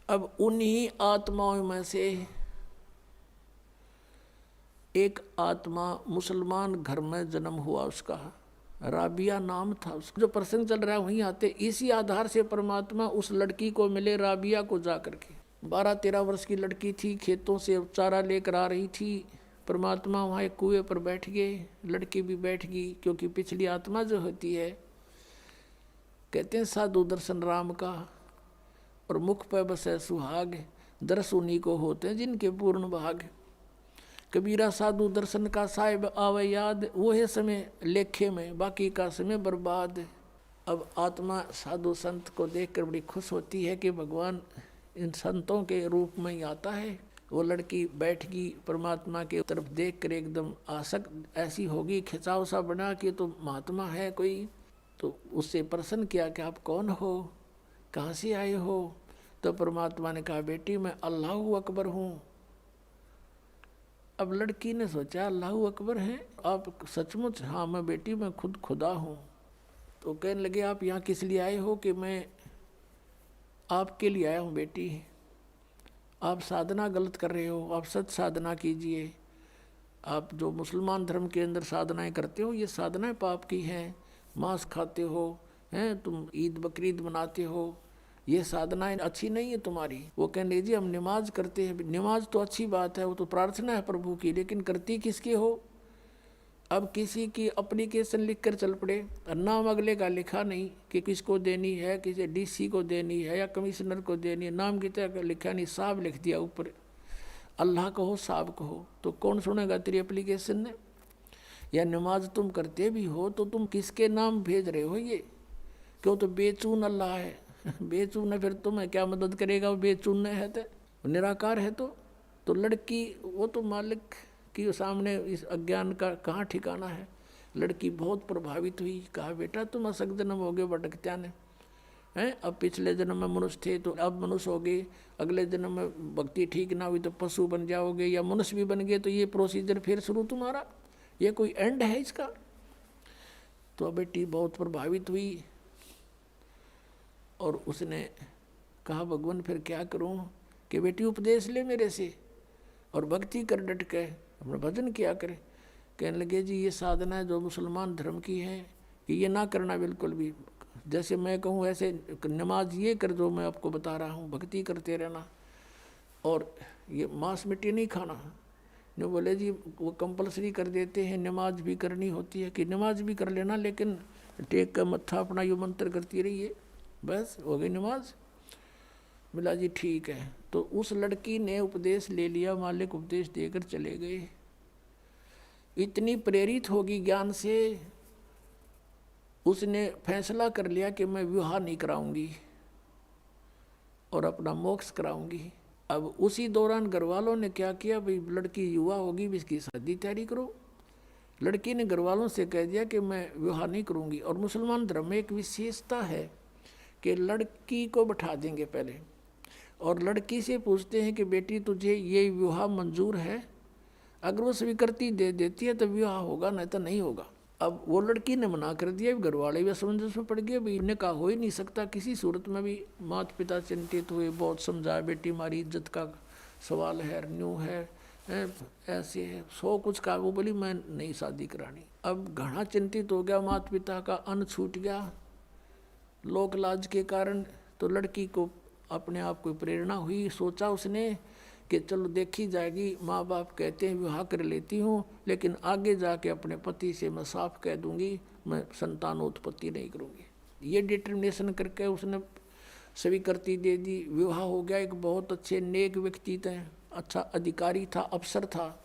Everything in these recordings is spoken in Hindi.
अब उन्हीं आत्माओं में से एक आत्मा मुसलमान घर में जन्म हुआ, उसका राबिया नाम था। उसका जो प्रसंग चल रहा है वहीं आते, इसी आधार से परमात्मा उस लड़की को मिले, राबिया को जा करके। 12-13 वर्ष की लड़की थी, खेतों से चारा लेकर आ रही थी। परमात्मा वहाँ एक कुएं पर बैठ गए, लड़की भी बैठ गई, क्योंकि पिछली आत्मा जो होती है, कहते हैं साधु दर्शन राम का और मुख पर बसे सुहाग, दर्श उन्हीं को होते हैं जिनके पूर्ण भाग। कबीरा साधु दर्शन का साहिब आवे याद, वो है समय लेखे में, बाकी का समय बर्बाद। अब आत्मा साधु संत को देखकर बड़ी खुश होती है कि भगवान इन संतों के रूप में ही आता है। वो लड़की बैठ गई, परमात्मा के तरफ देख कर एकदम आसक्त ऐसी होगी, खिंचाव सा बना कि तो महात्मा है कोई। तो उससे प्रश्न किया कि आप कौन हो, कहाँ से आए हो? तो परमात्मा ने कहा, बेटी मैं अल्लाह अकबर हूँ। अब लड़की ने सोचा अल्लाह अकबर है, आप सचमुच? हाँ मैं बेटी, मैं खुद खुदा हूँ। तो कहने लगे आप यहाँ किस लिए आए हो? कि मैं आपके लिए आया हूँ बेटी, आप साधना गलत कर रहे हो, आप सच साधना कीजिए। आप जो मुसलमान धर्म के अंदर साधनाएं करते हो, ये साधनाएं पाप की हैं। मांस खाते हो, हैं तुम, ईद बकरीद मनाते हो, ये साधनाएं अच्छी नहीं है तुम्हारी। वो कहने जी हम नमाज करते हैं। नमाज तो अच्छी बात है, वो तो प्रार्थना है प्रभु की, लेकिन करती किसकी हो? अब किसी की एप्लीकेशन लिख कर चल पड़े, नाम अगले का लिखा नहीं कि किसको देनी है, किसी डीसी को देनी है या कमिश्नर को देनी है, नाम की तरह लिखा नहीं, साहब लिख दिया ऊपर। अल्लाह कहो साहब कहो, तो कौन सुनेगा तेरी एप्लीकेशन ने? या नमाज तुम करते भी हो तो तुम किसके नाम भेज रहे हो? ये क्यों? तो बेचून अल्लाह है। बेचून है, फिर तुम्हें क्या मदद करेगा? वो बेचून है तो निराकार है। तो लड़की वो तो मालिक के सामने इस अज्ञान का कहाँ ठिकाना है। लड़की बहुत प्रभावित हुई, कहा बेटा तुम असक जन्म हो गए भटकत्या ने, हैं? अब पिछले जन्म में मनुष्य थे तो अब मनुष्य हो गए, अगले जन्म में भक्ति ठीक ना हुई तो पशु बन जाओगे, या मनुष्य भी बन गए तो ये प्रोसीजर फिर शुरू तुम्हारा, ये कोई एंड है इसका? तो बेटी बहुत प्रभावित हुई और उसने कहा भगवान फिर क्या करूं? कि बेटी उपदेश ले मेरे से और भक्ति कर डट के, अपना भजन किया करे। कहने लगे जी ये साधना है जो मुसलमान धर्म की है कि ये ना करना बिल्कुल भी, जैसे मैं कहूँ ऐसे नमाज ये कर दो, मैं आपको बता रहा हूँ, भक्ति करते रहना और ये मांस मिट्टी नहीं खाना। जो बोले जी वो कंपलसरी कर देते हैं, नमाज भी करनी होती है, कि नमाज भी कर लेना लेकिन टेक का मत्था अपना यो मंत्र करती रहिए, बस हो गई नमाज। मिला जी ठीक है। तो उस लड़की ने उपदेश ले लिया, मालिक उपदेश देकर चले गए। इतनी प्रेरित होगी ज्ञान से, उसने फैसला कर लिया कि मैं विवाह नहीं कराऊंगी और अपना मोक्ष कराऊंगी। अब उसी दौरान घर वालों ने क्या किया, भाई लड़की युवा होगी, इसकी शादी तैयारी करो। लड़की ने घर वालों से कह दिया कि मैं विवाह नहीं करूंगी। और मुसलमान धर्म में एक विशेषता है कि लड़की को बैठा देंगे पहले और लड़की से पूछते हैं कि बेटी तुझे ये विवाह मंजूर है? अगर वो स्वीकृति दे देती है तो विवाह होगा, नहीं तो नहीं होगा। अब वो लड़की ने मना कर दिया, घर वाले भी असमंजस में पड़ गए, भाई इन्हें कहा हो ही नहीं सकता किसी सूरत में भी। माता पिता चिंतित हुए, बहुत समझाया, बेटी हमारी इज्जत का सवाल है, न्यू है, ऐसे है, 100 कुछ कहा। वो बोली मैं नहीं शादी करानी। अब घना चिंतित हो गया, माता पिता का अन्न छूट गया लोक लाज के कारण। तो लड़की को अपने आप को प्रेरणा हुई, सोचा उसने कि चलो देखी जाएगी, माँ बाप कहते हैं विवाह कर लेती हूँ, लेकिन आगे जाके अपने पति से मैं साफ कह दूंगी मैं संतानोत्पत्ति नहीं करूँगी। ये डिटर्मिनेशन करके उसने स्वीकृति दे दी। विवाह हो गया। एक बहुत अच्छे नेक व्यक्ति थे, अच्छा अधिकारी था, अफसर था,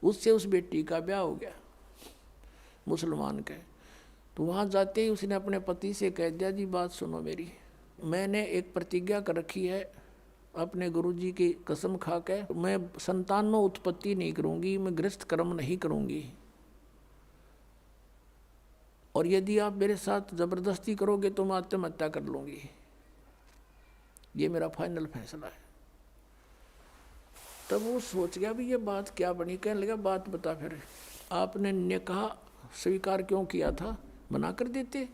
उससे उस बेटी का ब्याह हो गया मुसलमान के। तो वहाँ जाते ही उसने अपने पति से कह दिया जी बात सुनो मेरी, मैंने एक प्रतिज्ञा कर रखी है अपने गुरुजी की कसम खा के, मैं संतानों उत्पत्ति नहीं करूंगी, मैं गृहस्थ कर्म नहीं करूंगी, और यदि आप मेरे साथ जबरदस्ती करोगे तो मैं आत्महत्या कर लूंगी। ये मेरा फाइनल फैसला है। तब वो सोच गया भी ये बात क्या बनी। कहने लगा बात बता, फिर आपने निकाह स्वीकार क्यों किया था? मना कर देते,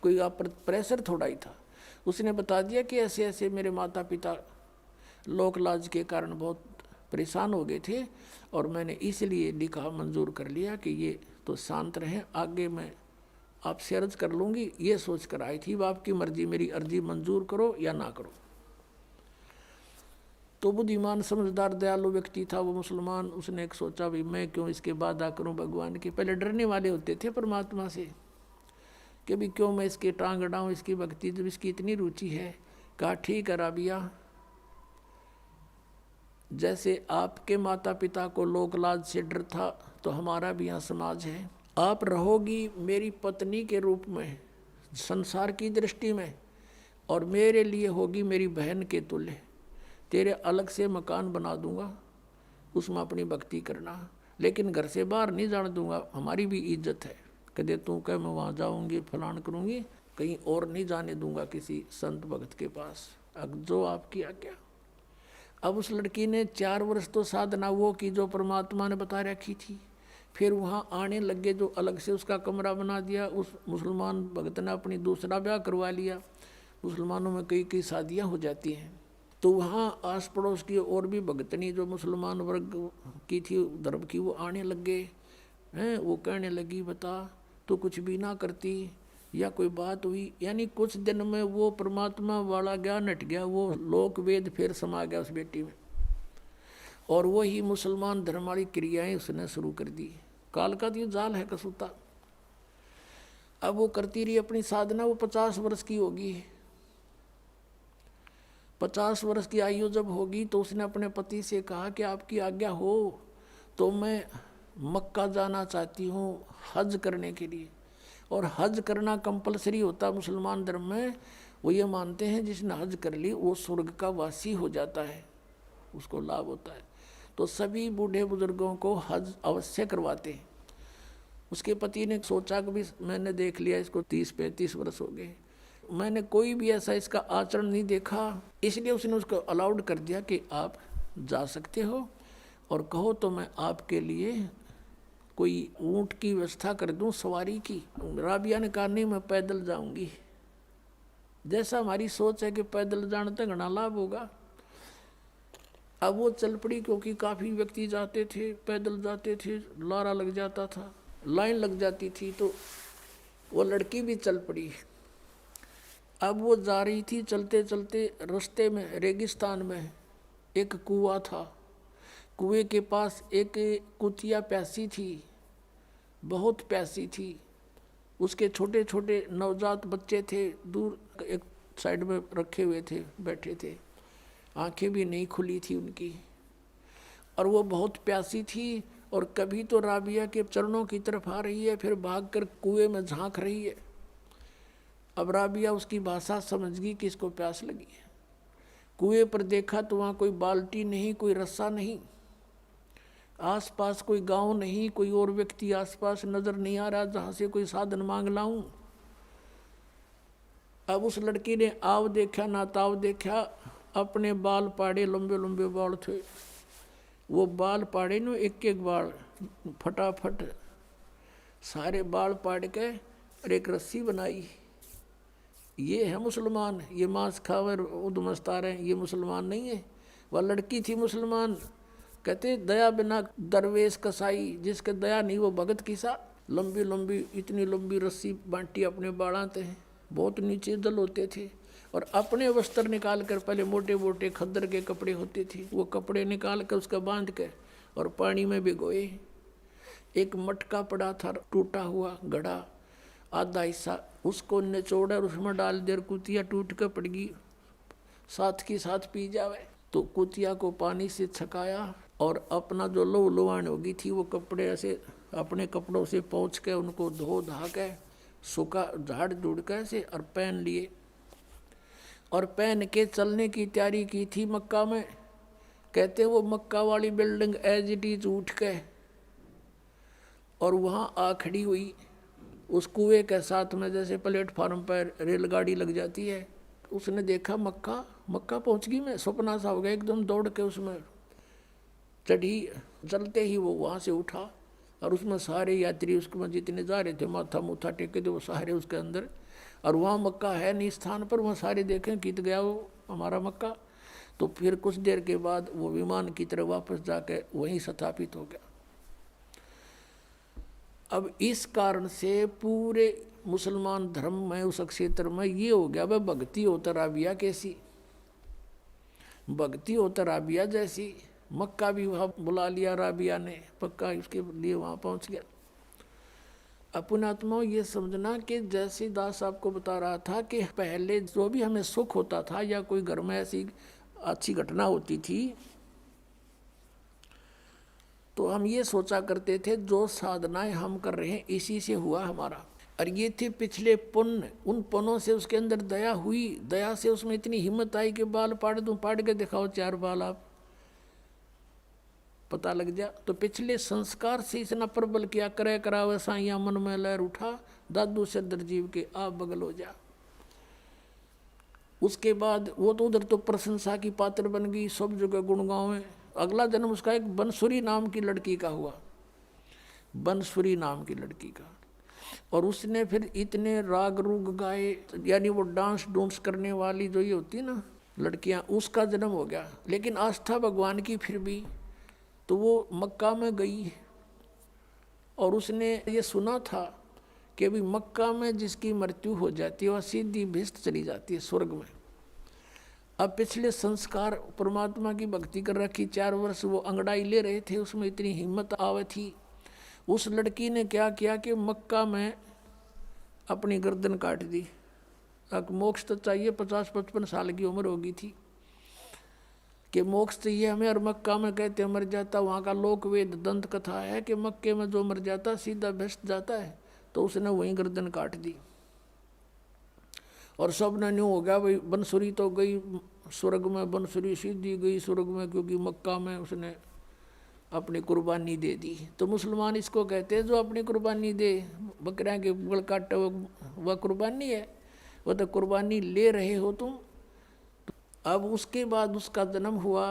कोई आप पर प्रेशर थोड़ा ही था। उसने बता दिया कि ऐसे ऐसे मेरे माता पिता लोक लाज के कारण बहुत परेशान हो गए थे, और मैंने इसलिए लिखा, मंजूर कर लिया कि ये तो शांत रहें, आगे मैं आपसे अर्ज कर लूँगी। ये सोच कर आई थी, आपकी मर्जी, मेरी अर्जी मंजूर करो या ना करो। तो बुद्धिमान समझदार दयालु व्यक्ति था वो मुसलमान। उसने एक सोचा, भाई मैं क्यों इसके वादा करूं भगवान के। पहले डरने वाले होते थे परमात्मा से कि भी क्यों मैं इसके टांग अड़ाऊं, इसकी भक्ति जब इसकी इतनी रुचि है। कहा ठीक है राबिया, जैसे आपके माता पिता को लोक लाज से डर था, तो हमारा भी यहाँ समाज है। आप रहोगी मेरी पत्नी के रूप में संसार की दृष्टि में, और मेरे लिए होगी मेरी बहन के तुल्य। तेरे अलग से मकान बना दूंगा, उसमें अपनी भक्ति करना, लेकिन घर से बाहर नहीं जाने दूंगा, हमारी भी इज्जत है। कदे तू कह मैं वहाँ जाऊंगी फलान करूंगी, कहीं और नहीं जाने दूंगा किसी संत भक्त के पास, जो आपकी आज्ञा। अब उस लड़की ने 4 वर्ष तो साधना वो की जो परमात्मा ने बता रखी थी। फिर वहाँ आने लगे, जो अलग से उसका कमरा बना दिया। उस मुसलमान भक्त ने अपनी दूसरा ब्याह करवा लिया। मुसलमानों में कई कई शादियाँ हो जाती हैं। तो वहाँ आस पड़ोस की और भी भगतनी जो मुसलमान वर्ग की थी, धर्म की, वो आने लग गए हैं। वो कहने लगी, बता तो कुछ भी ना करती या कोई बात हुई। यानी कुछ दिन में वो परमात्मा वाला ज्ञान हट गया, वो लोक वेद फिर समा गया उस बेटी में, और वही मुसलमान धर्म वाली क्रियाएं उसने शुरू कर दी। काल का तो जाल है कसूता। अब वो करती रही अपनी साधना। वो 50 वर्ष की होगी। 50 वर्ष की आयु जब होगी तो उसने अपने पति से कहा कि आपकी आज्ञा हो तो मैं मक्का जाना चाहती हूँ हज करने के लिए। और हज करना कंपलसरी होता मुसलमान धर्म में। वो ये मानते हैं जिसने हज कर ली वो स्वर्ग का वासी हो जाता है, उसको लाभ होता है। तो सभी बूढ़े बुजुर्गों को हज अवश्य करवाते हैं। उसके पति ने सोचा कि भी मैंने देख लिया इसको 30-35 वर्ष हो गए, मैंने कोई भी ऐसा इसका आचरण नहीं देखा, इसलिए उसने उसको अलाउड कर दिया कि आप जा सकते हो, और कहो तो मैं आपके लिए कोई ऊँट की व्यवस्था कर दूं सवारी की। राबिया ने कहा नहीं, मैं पैदल जाऊंगी। जैसा हमारी सोच है कि पैदल जाने तक घना लाभ होगा। अब वो चल पड़ी, क्योंकि काफ़ी व्यक्ति जाते थे, पैदल जाते थे, लारा लग जाता था, लाइन लग जाती थी, तो वो लड़की भी चल पड़ी। अब वो जा रही थी, चलते चलते रास्ते में रेगिस्तान में एक कुआं था। कुएं के पास एक कुतिया प्यासी थी, बहुत प्यासी थी। उसके छोटे छोटे नवजात बच्चे थे, दूर एक साइड में रखे हुए थे, बैठे थे, आंखें भी नहीं खुली थी उनकी, और वो बहुत प्यासी थी। और कभी तो राबिया के चरणों की तरफ आ रही है, फिर भागकर कुएं में झांक रही है। अब राबिया उसकी भाषा समझ गई कि इसको प्यास लगी है। कुएं पर देखा तो वहाँ कोई बाल्टी नहीं, कोई रस्सा नहीं, आसपास कोई गांव नहीं, कोई और व्यक्ति आसपास नजर नहीं आ रहा जहाँ से कोई साधन मांग लाऊं। अब उस लड़की ने आव देखा ना ताव देखा, अपने बाल पाड़े, लंबे लंबे बाल थे, वो बाल पाड़े न, एक एक बाल फटाफट सारे बाल पाड़ के और एक रस्सी बनाई। ये है मुसलमान, ये मांस खावर उदमस्ता रहे, ये मुसलमान नहीं है। वह लड़की थी मुसलमान। कहते दया बिना दरवेश कसाई, जिसके दया नहीं वो भगत किसा। लंबी लंबी इतनी लंबी रस्सी बांटी अपने बाड़ाते हैं, बहुत नीचे जल होते थे, और अपने वस्त्र निकाल कर, पहले मोटे मोटे खद्दर के कपड़े होते थे, वो कपड़े निकाल कर उसका बांध के और पानी में भिगोए। एक मटका पड़ा था टूटा हुआ घड़ा, आधा हिस्सा, उसको निचोड़ और उसमें डाल देर कुतिया टूट कर पड़ गई, साथ की साथ पी जावे। तो कुतिया को पानी से छकाया और अपना जो लहू लुहान होगी थी वो कपड़े ऐसे अपने कपड़ों से पोंछ के उनको धो धा के सूखा झाड़ झूड़ के ऐसे और पहन लिए, और पहन के चलने की तैयारी की थी मक्का में। कहते वो मक्का वाली बिल्डिंग एज इट इज उठ के और वहाँ आ खड़ी हुई उस कुएं के साथ में, जैसे प्लेटफार्म पर रेलगाड़ी लग जाती है। उसने देखा मक्का, मक्का पहुँच गई, मैं सपना सा हो गया, एकदम दौड़ के उसमें चढ़ी। चलते ही वो वहाँ से उठा और उसमें सारे यात्री उसमें जितने जा रहे थे माथा मुथा टेके थे वो सारे उसके अंदर, और वहाँ मक्का है नहीं स्थान पर, वहाँ सारे देखें कित गया वो हमारा मक्का। तो फिर कुछ देर के बाद वो विमान की तरह वापस जाके वहीं स्थापित हो गया। अब इस कारण से पूरे मुसलमान धर्म में उस क्षेत्र में ये हो गया, वह भक्ति होता राबिया कैसी, भक्ति होता राबिया जैसी। मक्का भी वहाँ बुला लिया राबिया ने, पक्का उसके लिए वहाँ पहुँच गया। अपने आत्माओं ये समझना कि जैसे दास आपको बता रहा था कि पहले जो भी हमें सुख होता था या कोई घर में ऐसी अच्छी घटना होती थी तो हम ये सोचा करते थे जो साधनाएं हम कर रहे हैं इसी से हुआ हमारा। और ये थे पिछले पुण्य, उन पुण्यों से उसके अंदर दया हुई, दया से उसमें इतनी हिम्मत आई कि बाल पाड़ दूं, पाड़ के दिखाओ 4 बाल, आप पता लग जा। तो पिछले संस्कार से इतना प्रबल किया, करे करावे साइया मन में लहर उठा, दादू से दरजीव के आप बगल हो जा। उसके बाद वो तो उधर तो प्रशंसा की पात्र बन गई, सब जगह गुणगांव है। अगला जन्म उसका एक बंसुरी नाम की लड़की का हुआ, बंसुरी नाम की लड़की का। और उसने फिर इतने राग रूग गाए, यानी वो डांस डूंस करने वाली जो ये होती है ना लड़कियां, उसका जन्म हो गया। लेकिन आस्था भगवान की फिर भी, तो वो मक्का में गई और उसने ये सुना था कि भी मक्का में जिसकी मृत्यु हो जाती है वह सीधी भिष्ट चली जाती है स्वर्ग में। अब पिछले संस्कार परमात्मा की भक्ति कर रखी, 4 वर्ष वो अंगड़ाई ले रहे थे, उसमें इतनी हिम्मत आवे थी। उस लड़की ने क्या किया कि मक्का में अपनी गर्दन काट दी। अब मोक्ष तो चाहिए, 50-55 साल की उम्र होगी थी कि मोक्ष चाहिए हमें, और मक्का में कहते मर जाता, वहाँ का लोक वेद दंत कथा है कि मक्के में जो मर जाता सीधा भ्रष्ट जाता है। तो उसने वहीं गर्दन काट दी और सब ने न्यू हो गया भाई, बंसुरी तो गई स्वर्ग में, बंसुरी सीधी गई स्वर्ग में, क्योंकि मक्का में उसने अपनी कुर्बानी दे दी। तो मुसलमान इसको कहते हैं जो अपनी कुर्बानी दे, बकरियाँ के गल काटे वह कुर्बानी है, वह तो कुर्बानी ले रहे हो तुम। अब उसके बाद उसका जन्म हुआ,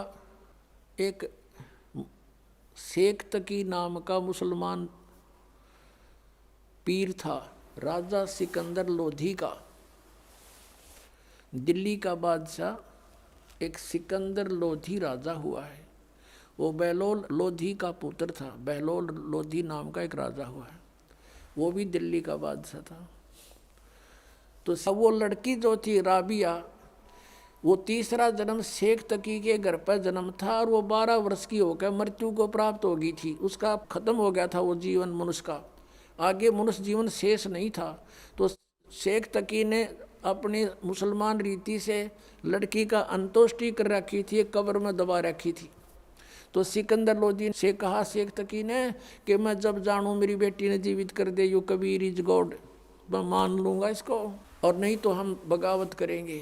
एक शेख तकी नाम का मुसलमान पीर था, राजा सिकंदर लोधी का, दिल्ली का बादशाह एक सिकंदर लोधी राजा हुआ है। वो बहलोल लोधी का पुत्र था, बहलोल लोधी नाम का एक राजा हुआ है, वो भी दिल्ली का बादशाह था। तो सब वो लड़की जो थी राबिया, वो तीसरा जन्म शेख तकी के घर पर जन्म था और वो 12 वर्ष की होकर मृत्यु को प्राप्त हो गई थी। उसका खत्म हो गया था वो जीवन मनुष्य का, आगे मनुष्य जीवन शेष नहीं था। तो शेख तकी ने अपनी मुसलमान रीति से लड़की का अंतोष्टि कर रखी थी, कब्र में दबा रखी थी। तो सिकंदर लोधी से कहा शेख तकी ने कि मैं जब जानूँ मेरी बेटी ने जीवित कर दे, यू कबीर इज गॉड, मैं मान लूँगा इसको, और नहीं तो हम बगावत करेंगे।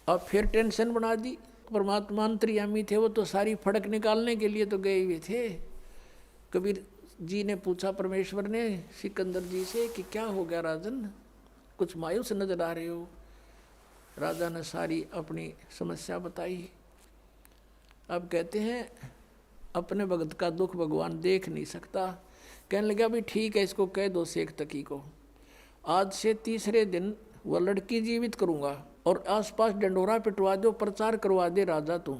अब फिर टेंशन बना दी। परमात्मा अंतर्यामी थे, वो तो सारी फड़क निकालने के लिए तो गए हुए थे। कबीर जी ने पूछा परमेश्वर ने सिकंदर जी से कि क्या हो गया राजन, कुछ मायूस नजर आ रहे हो। राजा ने सारी अपनी समस्या बताई। अब कहते हैं अपने भगत का दुख भगवान देख नहीं सकता। कहने लगा भी ठीक है, इसको कह दो शेख तकी को, आज से तीसरे दिन वह लड़की जीवित करूँगा और आसपास डंडोरा पिटवा दो, प्रचार करवा दे राजा तुम,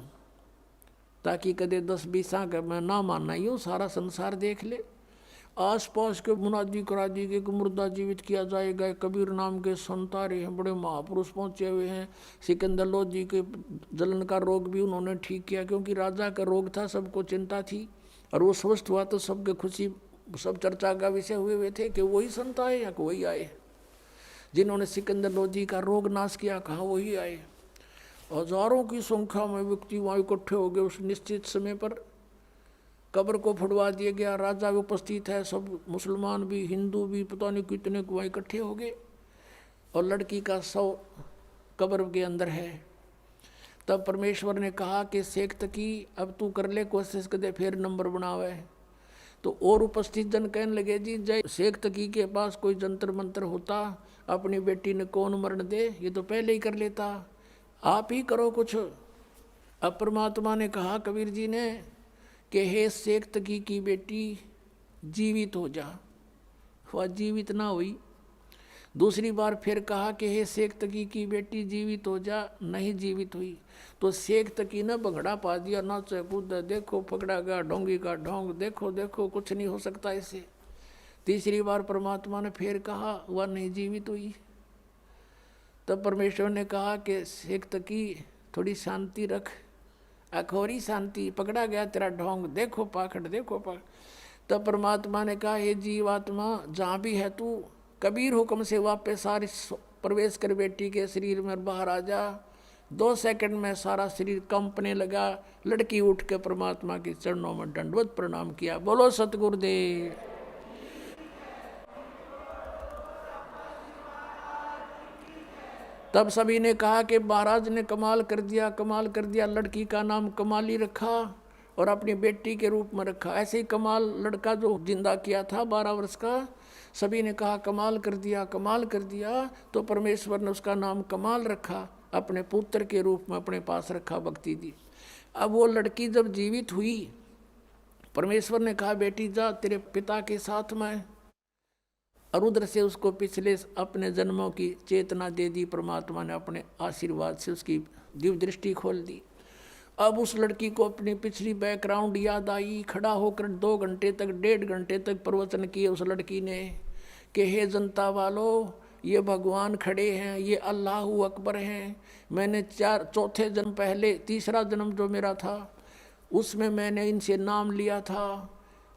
ताकि कदे 10-20 आंख में ना मानना ही हो, सारा संसार देख ले। आसपास के मुनादी करा दी कि मुर्दा जीवित किया जाएगा। कबीर नाम के संत आ रहे हैं, बड़े महापुरुष पहुँचे हुए हैं। सिकंदर लोधी के जलन का रोग भी उन्होंने ठीक किया, क्योंकि राजा का रोग था, सबको चिंता थी, और वो स्वस्थ हुआ तो सबके खुशी, सब चर्चा का विषय हुए थे कि वही संत आए या वही आए जिन्होंने सिकंदर लोधी का रोग नाश किया, कहाँ वही आए। हजारों की संख्या में व्यक्ति वहाँ इकट्ठे हो गए। उस निश्चित समय पर कब्र को फुड़वा दिया गया, राजा भी उपस्थित है, सब मुसलमान भी हिंदू भी पता नहीं कितने को वहाँ इकट्ठे हो गए, और लड़की का शव कब्र के अंदर है। तब परमेश्वर ने कहा कि शेख तकी अब तू कर ले कोशिश कर दे, फिर नंबर बनावे। तो और उपस्थित जन कहने लगे जी जय शेख तकी के पास कोई जंतर मंत्र होता, अपनी बेटी ने कौन मरण दे, ये तो पहले ही कर लेता, आप ही करो कुछ। अब परमात्मा ने कहा कबीर जी ने कि हे शेख तकी की बेटी जीवित हो जा। वह जीवित ना हुई दूसरी बार फिर कहा कि हे शेख तकी की बेटी जीवित हो जा, नहीं जीवित हुई। तो शेख तकी ने भंगड़ा पा दिया, नाचे कूदा, देखो पकड़ा गया ढोंगी का ढोंग, देखो देखो कुछ नहीं हो सकता इससे। तीसरी बार परमात्मा ने फिर कहा, वह नहीं जीवित हुई। तब परमेश्वर ने कहा कि शेख तकी थोड़ी शांति रख, अखोरी शांति, पकड़ा गया तेरा ढोंग, देखो पाखंड, देखो पाखंड। तब परमात्मा ने कहा, हे जीवात्मा जहाँ भी है तू, कबीर हुक्म से वापस सारी प्रवेश कर बेटी के शरीर में बाहर आ जा। 2 सेकंड में सारा शरीर कंपने लगा। लड़की उठ के परमात्मा के चरणों में दंडवत प्रणाम किया। बोलो सतगुरुदेव। तब सभी ने कहा कि महाराज ने कमाल कर दिया, कमाल कर दिया। लड़की का नाम कमाली रखा और अपनी बेटी के रूप में रखा। ऐसे ही कमाल लड़का जो जिंदा किया था 12 वर्ष का, सभी ने कहा कमाल कर दिया, कमाल कर दिया। तो परमेश्वर ने उसका नाम कमाल रखा, अपने पुत्र के रूप में अपने पास रखा, भक्ति दी। अब वो लड़की जब जीवित हुई, परमेश्वर ने कहा बेटी जा तेरे पिता के साथ में। और उधर से उसको पिछले अपने जन्मों की चेतना दे दी परमात्मा ने, अपने आशीर्वाद से उसकी दिव्य दृष्टि खोल दी। अब उस लड़की को अपनी पिछली बैकग्राउंड याद आई। खड़ा होकर 2 घंटे तक, 1.5 घंटे तक प्रवचन किए उस लड़की ने कि हे जनता वालों, ये भगवान खड़े हैं, ये अल्लाह अकबर हैं। मैंने चौथे जन्म पहले, तीसरा जन्म जो मेरा था उसमें मैंने इनसे नाम लिया था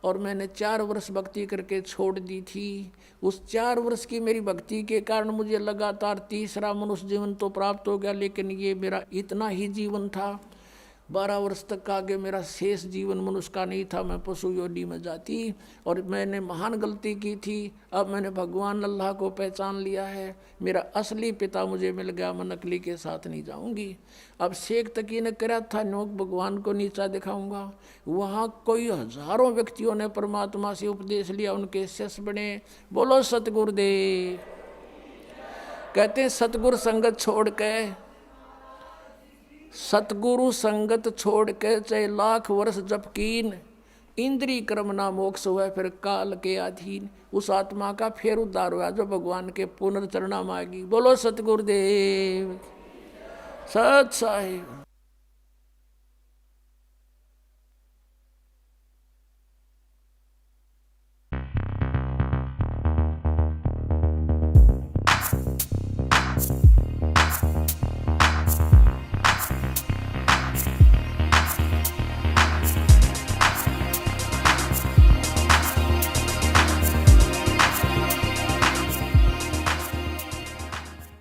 और मैंने 4 वर्ष भक्ति करके छोड़ दी थी। उस 4 वर्ष की मेरी भक्ति के कारण मुझे लगातार तीसरा मनुष्य जीवन तो प्राप्त हो गया, लेकिन ये मेरा इतना ही जीवन था। 12 वर्ष तक आगे मेरा शेष जीवन मनुष्य का नहीं था, मैं पशु योनि में जाती। और मैंने महान गलती की थी। अब मैंने भगवान अल्लाह को पहचान लिया है, मेरा असली पिता मुझे मिल गया, मैं नकली के साथ नहीं जाऊंगी। अब शेख तकी ने करा था नोक भगवान को नीचा दिखाऊंगा। वहाँ कोई हजारों व्यक्तियों ने परमात्मा से उपदेश लिया, उनके शिष्य बने। बोलो सतगुरुदेव। कहते हैं सतगुरु संगत छोड़ के, सतगुरु संगत छोड़ के चाहे लाख वर्ष जप कीन, इंद्री कर्म ना मोक्ष हुआ फिर काल के अधीन। उस आत्मा का फिर उद्धार हुआ जो भगवान के पुनर्चरणा मांगी। बोलो सतगुरुदेव। सत साहिब।